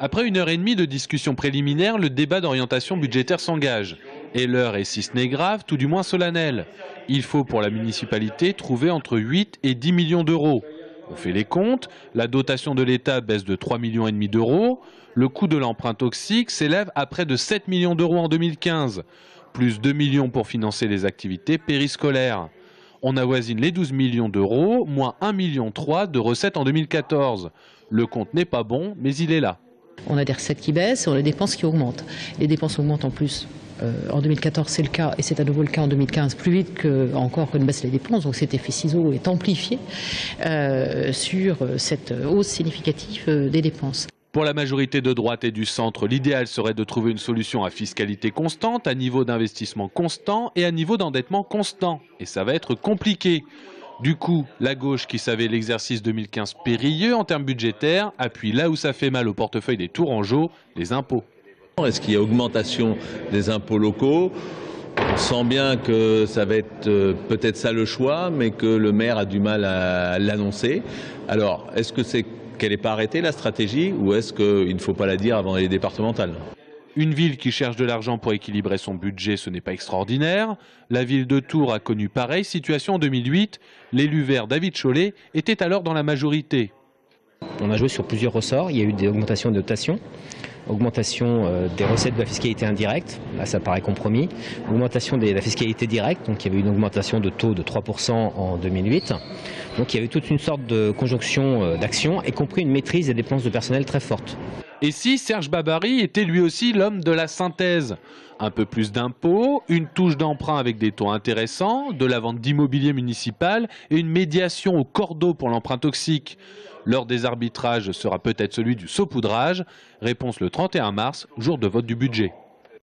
Après 1 heure et demie de discussion préliminaire, le débat d'orientation budgétaire s'engage. Et l'heure est, si ce n'est grave, tout du moins solennelle. Il faut pour la municipalité trouver entre 8 et 10 millions d'euros. On fait les comptes, la dotation de l'État baisse de 3,5 millions d'euros, le coût de l'emprunt toxique s'élève à près de 7 millions d'euros en 2015, plus 2 millions pour financer les activités périscolaires. On avoisine les 12 millions d'euros, moins 1,3 million de recettes en 2014. Le compte n'est pas bon, mais il est là. On a des recettes qui baissent et on a des dépenses qui augmentent. Les dépenses augmentent en plus. En 2014, c'est le cas et c'est à nouveau le cas en 2015, plus vite que ne baissent les dépenses. Donc cet effet ciseau est amplifié sur cette hausse significative des dépenses. Pour la majorité de droite et du centre, l'idéal serait de trouver une solution à fiscalité constante, à niveau d'investissement constant et à niveau d'endettement constant. Et ça va être compliqué. Du coup, la gauche, qui savait l'exercice 2015 périlleux en termes budgétaires, appuie là où ça fait mal au portefeuille des Tourangeaux, les impôts. Est-ce qu'il y a augmentation des impôts locaux? On sent bien que ça va être peut-être ça le choix, mais que le maire a du mal à l'annoncer. Alors, est-ce que c'est qu'elle n'est pas arrêtée, la stratégie, ou est-ce qu'il ne faut pas la dire avant les départementales? Une ville qui cherche de l'argent pour équilibrer son budget, ce n'est pas extraordinaire. La ville de Tours a connu pareille situation en 2008. L'élu vert David Chollet était alors dans la majorité. On a joué sur plusieurs ressorts. Il y a eu des augmentations de dotations, augmentation des recettes de la fiscalité indirecte, là ça paraît compromis, augmentation de la fiscalité directe, donc il y avait une augmentation de taux de 3% en 2008. Donc il y avait toute une sorte de conjonction d'actions, y compris une maîtrise des dépenses de personnel très forte. Et si Serge Babary était lui aussi l'homme de la synthèse? Un peu plus d'impôts, une touche d'emprunt avec des taux intéressants, de la vente d'immobilier municipal et une médiation au cordeau pour l'emprunt toxique. L'heure des arbitrages sera peut-être celui du saupoudrage. Réponse le 31 mars, jour de vote du budget.